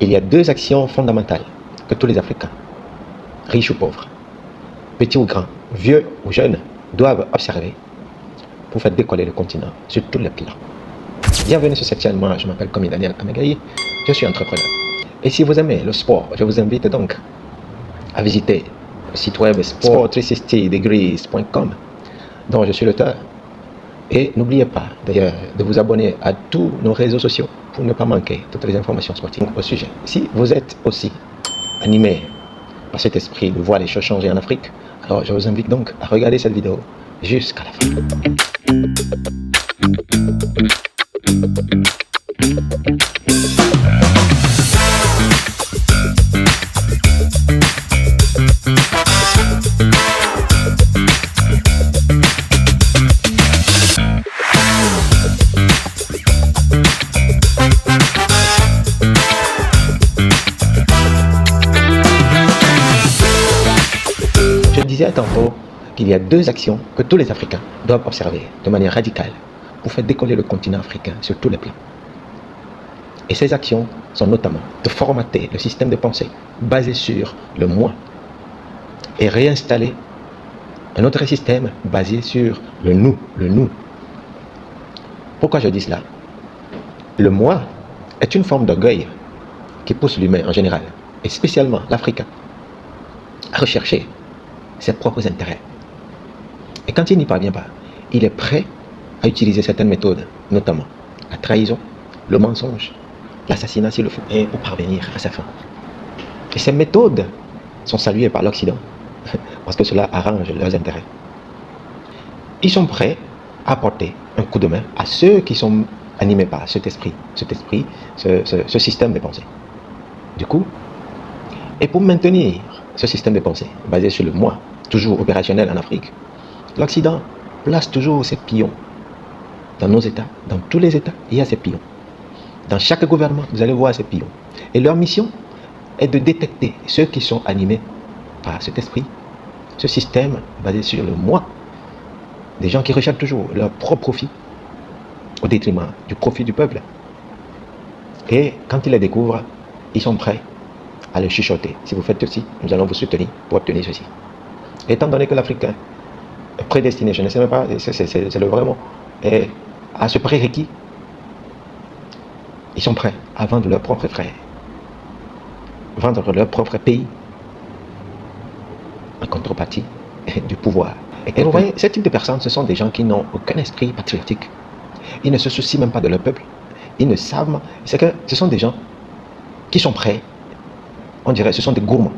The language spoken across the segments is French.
il y a deux actions fondamentales que tous les Africains, riches ou pauvres, petits ou grands, vieux ou jeunes, doivent observer pour faire décoller le continent sur tous les plans. Bienvenue sur cette chaîne, moi je m'appelle Komi Daniel Amegayi, je suis entrepreneur. Et si vous aimez le sport, je vous invite donc à visiter le site web sport360degrees.com dont je suis l'auteur. Et n'oubliez pas d'ailleurs de vous abonner à tous nos réseaux sociaux pour ne pas manquer toutes les informations sportives au sujet. Si vous êtes aussi animé par cet esprit de voir les choses changer en Afrique, alors je vous invite donc à regarder cette vidéo jusqu'à la fin. Je disais tantôt qu'il y a deux actions que tous les Africains doivent observer de manière radicale pour faire décoller le continent africain sur tous les plans. Et ces actions sont notamment de formater le système de pensée basé sur le moi et réinstaller un autre système basé sur le nous, Pourquoi je dis cela? Le moi est une forme d'orgueil qui pousse l'humain en général, et spécialement l'Africain, à rechercher ses propres intérêts. Et quand il n'y parvient pas, il est prêt à utiliser certaines méthodes, notamment la trahison, le mensonge, l'assassinat s'il le faut, et pour parvenir à sa fin. Et ces méthodes sont saluées par l'Occident, parce que cela arrange leurs intérêts. Ils sont prêts à apporter un coup de main à ceux qui sont animés par ce système de pensée. Du coup, et pour maintenir ce système de pensée basé sur le moi, toujours opérationnel en Afrique, l'Occident place toujours ses pions dans nos États, dans tous les États, il y a ces pions. Dans chaque gouvernement, vous allez voir ces pions. Et leur mission est de détecter ceux qui sont animés par cet esprit, ce système basé sur le moi, des gens qui recherchent toujours leur propre profit au détriment du profit du peuple. Et quand ils les découvrent, ils sont prêts à le chuchoter. Si vous faites ceci, nous allons vous soutenir pour obtenir ceci. Étant donné que l'Africain est prédestiné, je ne sais même pas, c'est le vrai mot, et à ce prérequis, ils sont prêts à vendre leurs propres frères, vendre leur propre pays en contrepartie du pouvoir. Et vous voyez, ce type de personnes, ce sont des gens qui n'ont aucun esprit patriotique. Ils ne se soucient même pas de leur peuple. Ils ne savent, c'est que ce sont des gens qui sont prêts, on dirait, ce sont des gourmands.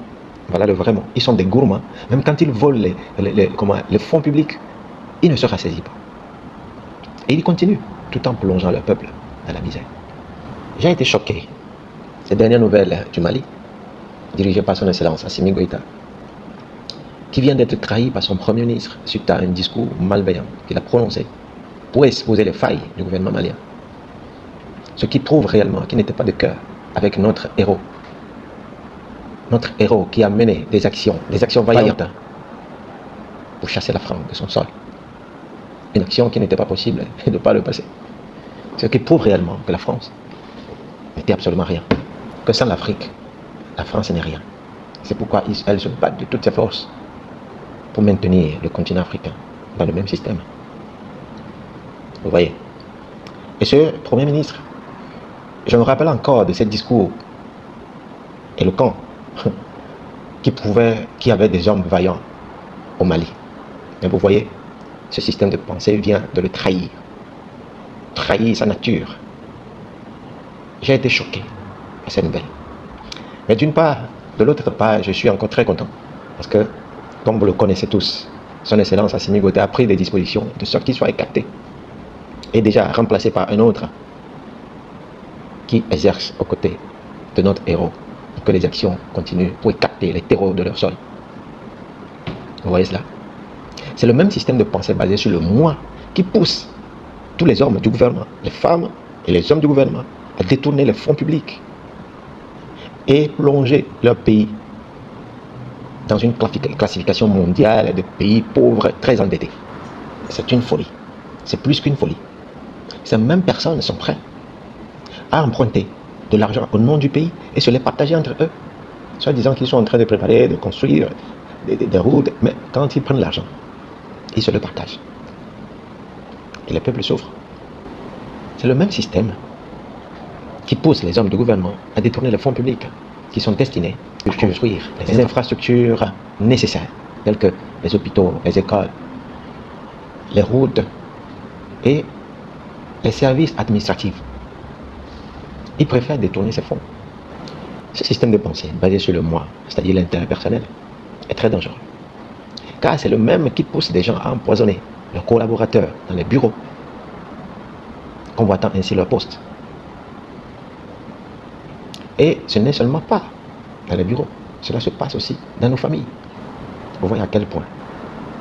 Voilà le vrai mot. Ils sont des gourmands. Même quand ils volent les fonds publics, ils ne se rassasient pas. Et ils continuent, tout en plongeant leur peuple dans la misère. J'ai été choqué ces dernières nouvelles du Mali, dirigées par son Excellence Assimi Goïta, qui vient d'être trahi par son Premier ministre suite à un discours malveillant qu'il a prononcé pour exposer les failles du gouvernement malien. Ce qui prouve réellement qu'il n'était pas de cœur avec notre héros. Notre héros qui a mené des actions vaillantes pour chasser la France de son sol. Une action qui n'était pas possible de par le passé. Ce qui prouve réellement que la France n'était absolument rien. Que sans l'Afrique, la France n'est rien. C'est pourquoi elle se bat de toutes ses forces pour maintenir le continent africain dans le même système. Vous voyez. Et ce Premier ministre, je me rappelle encore de ce discours éloquent qui prouvait qu'il y avait des hommes vaillants au Mali. Mais vous voyez, ce système de pensée vient de le trahir. Trahir sa nature. J'ai été choqué à cette nouvelle. Mais d'une part, de l'autre part, je suis encore très content. Parce que, comme vous le connaissez tous, son Excellence Assimi Goïta a pris des dispositions de sorte qu'il soit écarté et déjà remplacé par un autre qui exerce aux côtés de notre héros pour que les actions continuent pour écarter les terreaux de leur sol. Vous voyez cela? C'est le même système de pensée basé sur le moi qui pousse tous les hommes du gouvernement, les femmes et les hommes du gouvernement à détourner les fonds publics et plonger leur pays dans une classification mondiale de pays pauvres très endettés. C'est une folie. C'est plus qu'une folie. Ces mêmes personnes sont prêtes à emprunter de l'argent au nom du pays et se les partager entre eux, soit disant qu'ils sont en train de préparer, de construire des routes, mais quand ils prennent l'argent, ils se le partagent. Et les peuples souffrent. C'est le même système qui pousse les hommes de gouvernement à détourner les fonds publics qui sont destinés à construire les infrastructures nécessaires, telles que les hôpitaux, les écoles, les routes et les services administratifs. Ils préfèrent détourner ces fonds. Ce système de pensée basé sur le moi, c'est-à-dire l'intérêt personnel, est très dangereux. Car c'est le même qui pousse des gens à empoisonner leurs collaborateurs dans les bureaux, convoitant ainsi leur poste. Et ce n'est seulement pas dans les bureaux, cela se passe aussi dans nos familles. Vous voyez à quel point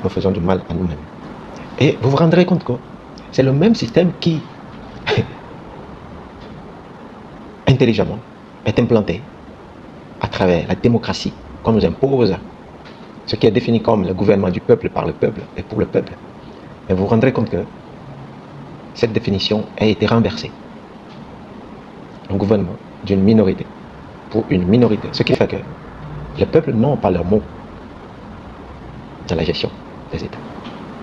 nous faisons du mal à nous-mêmes. Et vous vous rendrez compte que c'est le même système qui, intelligemment, est implanté à travers la démocratie qu'on nous impose, ce qui est défini comme le gouvernement du peuple par le peuple et pour le peuple. Et vous vous rendrez compte que cette définition a été renversée. Un gouvernement d'une minorité pour une minorité, ce qui fait que les peuples n'ont pas leur mot dans la gestion des États.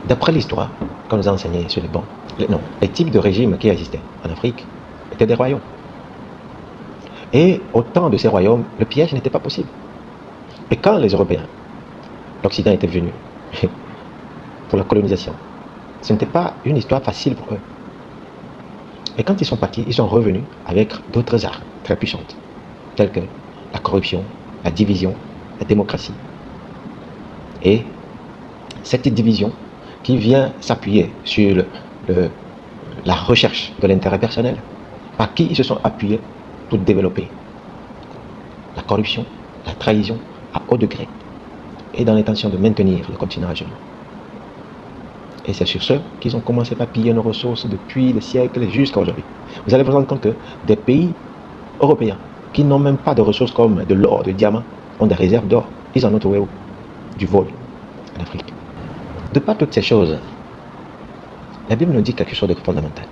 D'après l'histoire qu'on nous a enseignée sur les bancs, les types de régimes qui existaient en Afrique étaient des royaumes. Et au temps de ces royaumes, le piège n'était pas possible. Et quand les Européens, l'Occident était venu pour la colonisation, ce n'était pas une histoire facile pour eux. Et quand ils sont partis, ils sont revenus avec d'autres armes très puissantes, telles que la corruption, la division, la démocratie. Et cette division qui vient s'appuyer sur la recherche de l'intérêt personnel, par qui ils se sont appuyés pour développer la corruption, la trahison à haut degré, et dans l'intention de maintenir le continent à genoux. Et c'est sur ce qu'ils ont commencé à piller nos ressources depuis des siècles jusqu'à aujourd'hui. Vous allez vous rendre compte que des pays européens qui n'ont même pas de ressources comme de l'or, de diamants, ont des réserves d'or. Ils en ont trouvé où? Du vol en Afrique. De par toutes ces choses, la Bible nous dit quelque chose de fondamental.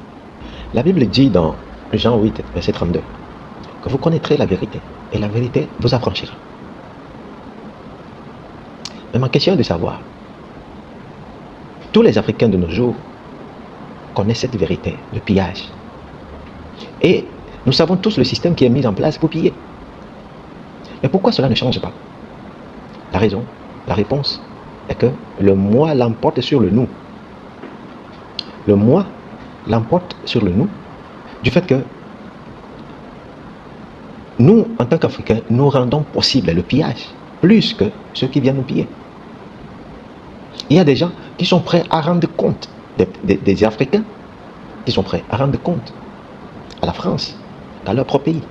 La Bible dit dans Jean 8, verset 32, que vous connaîtrez la vérité, et la vérité vous affranchira. Mais ma question est de savoir, tous les Africains de nos jours connaissent cette vérité, le pillage. Et nous savons tous le système qui est mis en place pour piller. Et pourquoi cela ne change pas? La raison, la réponse est que le moi l'emporte sur le nous. Le moi l'emporte sur le nous, du fait que nous, en tant qu'Africains, nous rendons possible le pillage, plus que ceux qui viennent nous piller. Il y a des gens qui sont prêts à rendre compte, des Africains, qui sont prêts à rendre compte à la France, dans leur propre pays.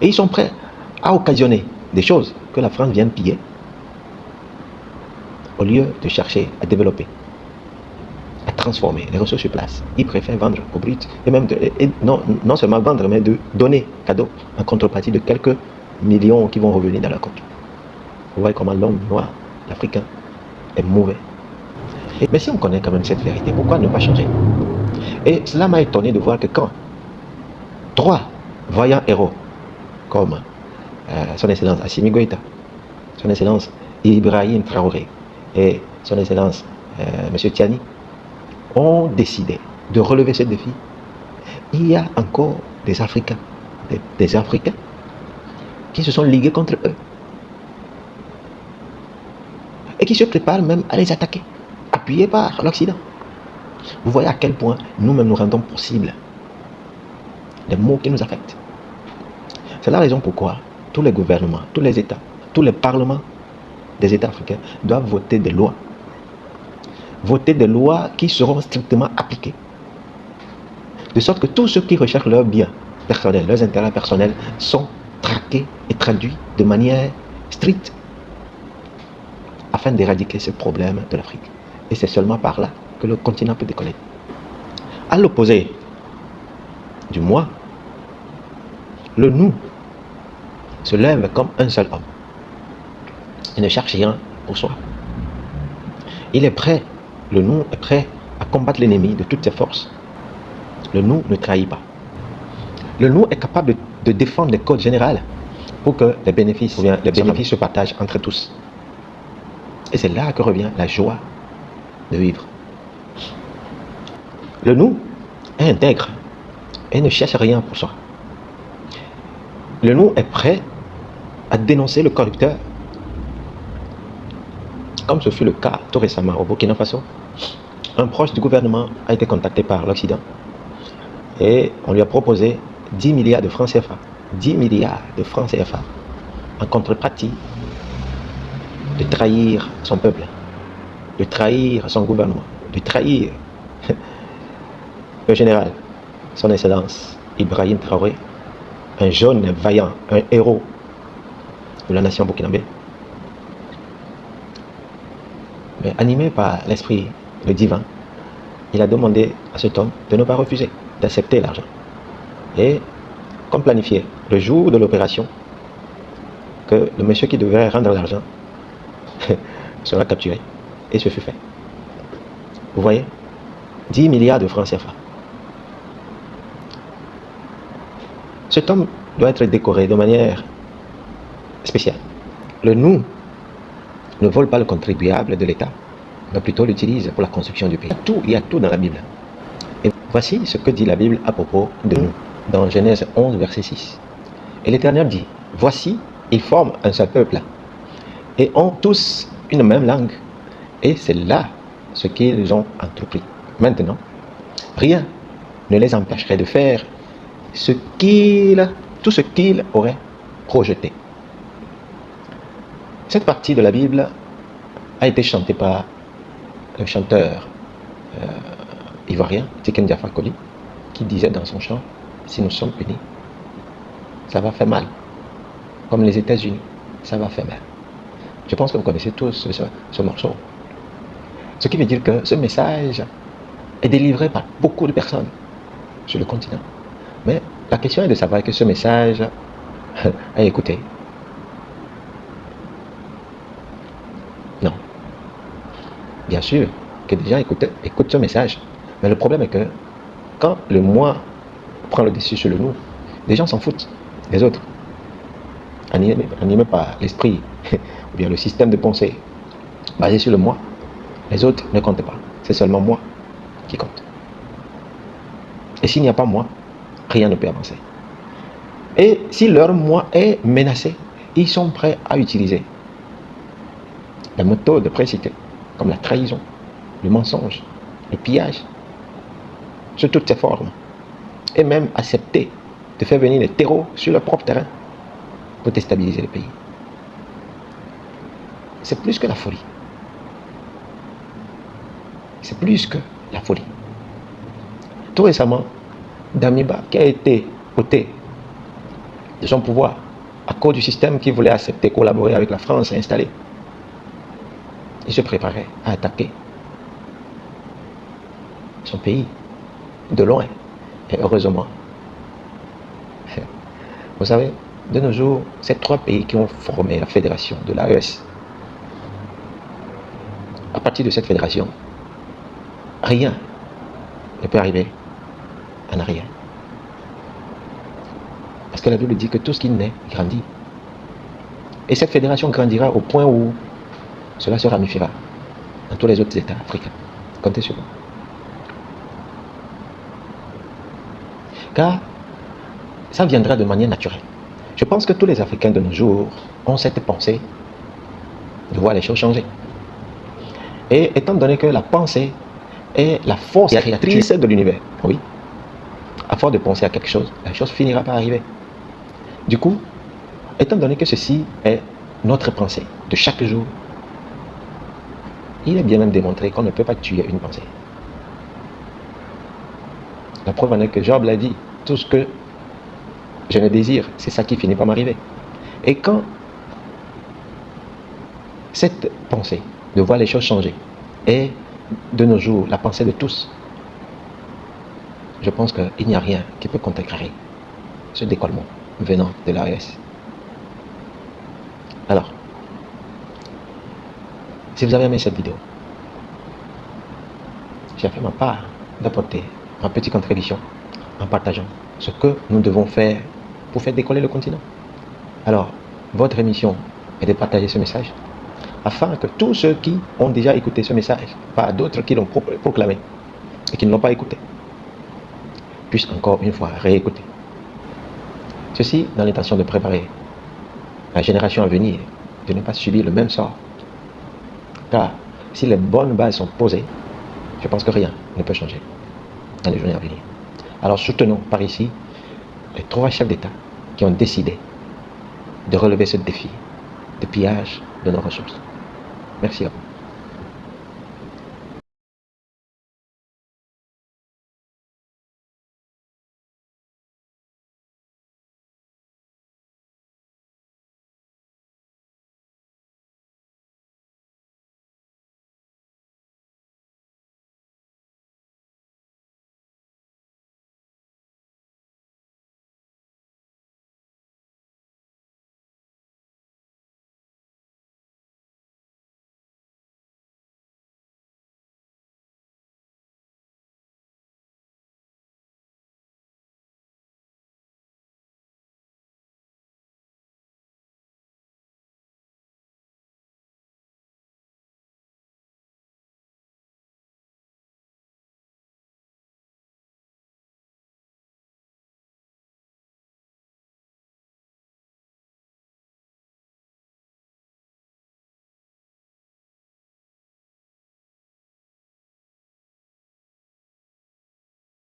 Et ils sont prêts à occasionner des choses que la France vient de piller, au lieu de chercher à développer, à transformer les ressources sur place. Ils préfèrent vendre au brut, et même non seulement vendre, mais de donner cadeau en contrepartie de quelques millions qui vont revenir dans leur compte. Vous voyez comment l'homme noir, l'Africain, est mauvais. Mais si on connaît quand même cette vérité, pourquoi ne pas changer? Et cela m'a étonné de voir que quand trois vaillants héros, comme son Excellence Assimi Goïta, son Excellence Ibrahim Traoré et son Excellence M. Tiani, ont décidé de relever ce défi, il y a encore des Africains, des Africains qui se sont ligués contre eux et qui se préparent même à les attaquer, appuyés par l'Occident. Vous voyez à quel point nous-mêmes nous rendons possible les maux qui nous affectent. C'est la raison pourquoi tous les gouvernements, tous les États, tous les parlements des États africains doivent voter des lois. Voter des lois qui seront strictement appliquées. De sorte que tous ceux qui recherchent leurs biens personnels, leurs intérêts personnels, sont traqués et traduits de manière stricte afin d'éradiquer ce problème de l'Afrique. Et c'est seulement par là que le continent peut décoller. À l'opposé du moi, le nous se lève comme un seul homme. Il ne cherche rien pour soi. Il est prêt, le nous est prêt à combattre l'ennemi de toutes ses forces. Le nous ne trahit pas. Le nous est capable de défendre les codes générales pour que les bénéfices se partagent entre tous. Et c'est là que revient la joie de vivre. Le nous est intègre et ne cherche rien pour soi. Le nous est prêt à dénoncer le corrupteur, comme ce fut le cas tout récemment au Burkina Faso. Un proche du gouvernement a été contacté par l'Occident et on lui a proposé 10 milliards de francs CFA. 10 milliards de francs CFA en contrepartie de trahir son peuple, de trahir son gouvernement, de trahir le général, son excellence Ibrahim Traoré, un jeune vaillant, un héros de la nation burkinabé. Mais animé par l'esprit, le divin, il a demandé à cet homme de ne pas refuser, d'accepter l'argent. Et comme planifié, le jour de l'opération, que le monsieur qui devait rendre l'argent sera capturé. Et ce fut fait. Vous voyez, 10 milliards de francs CFA. Cet homme doit être décoré de manière spéciale. Le nous ne vole pas le contribuable de l'État, mais plutôt l'utilise pour la construction du pays. Il y a tout dans la Bible. Et voici ce que dit la Bible à propos de nous, dans Genèse 11, verset 6. Et l'Éternel dit, voici, ils forment un seul peuple, et ont tous une même langue. Et c'est là ce qu'ils ont entrepris. Maintenant, rien ne les empêcherait de faire tout ce qu'ils auraient projeté. Cette partie de la Bible a été chantée par un chanteur ivoirien, Tiken Jaffa Koli, qui disait dans son chant, si nous sommes unis, ça va faire mal. Comme les États-Unis, ça va faire mal. Je pense que vous connaissez tous ce morceau. Ce qui veut dire que ce message est délivré par beaucoup de personnes sur le continent. Mais la question est de savoir que ce message est écouté. Non. Bien sûr que des gens écoutent ce message. Mais le problème est que quand le moi prend le dessus sur le nous, les gens s'en foutent des autres. Animés par l'esprit ou bien le système de pensée basé sur le moi, les autres ne comptent pas. C'est seulement moi qui compte. Et s'il n'y a pas moi, rien ne peut avancer. Et si leur moi est menacé, ils sont prêts à utiliser la méthode précitée, comme la trahison, le mensonge, le pillage, sous toutes ses formes. Et même accepter de faire venir des terreaux sur leur propre terrain pour déstabiliser le pays. C'est plus que la folie. C'est plus que la folie. Tout récemment, Damiba, qui a été ôté de son pouvoir à cause du système qui voulait accepter, collaborer avec la France et installer, il se préparait à attaquer son pays de loin. Et heureusement, vous savez, de nos jours, ces trois pays qui ont formé la fédération de l'AES, à partir de cette fédération, rien ne peut arriver en arrière. Parce que la Bible dit que tout ce qui naît grandit. Et cette fédération grandira au point où cela se ramifiera dans tous les autres États africains. Comptez sur moi. Car ça viendra de manière naturelle. Je pense que tous les Africains de nos jours ont cette pensée de voir les choses changer. Et étant donné que la pensée est la force créatrice de l'univers, oui, à force de penser à quelque chose, la chose finira par arriver. Du coup, étant donné que ceci est notre pensée de chaque jour, il est bien même démontré qu'on ne peut pas tuer une pensée. La preuve en est que Job l'a dit, tout ce que je ne désire, c'est ça qui finit par m'arriver. Et quand cette pensée de voir les choses changer est de nos jours la pensée de tous, je pense qu'il n'y a rien qui peut contrecarrer ce décollement venant de l'AES. Alors, si vous avez aimé cette vidéo, j'ai fait ma part d'apporter ma petite contribution en partageant ce que nous devons faire pour faire décoller le continent. Alors, votre mission est de partager ce message afin que tous ceux qui ont déjà écouté ce message, pas d'autres qui l'ont proclamé et qui ne l'ont pas écouté, puissent encore une fois réécouter. Ceci dans l'intention de préparer la génération à venir, de ne pas subir le même sort. Car si les bonnes bases sont posées, je pense que rien ne peut changer dans les journées à venir. Alors soutenons par ici les 3 chefs d'État qui ont décidé de relever ce défi de pillage de nos ressources. Merci à vous.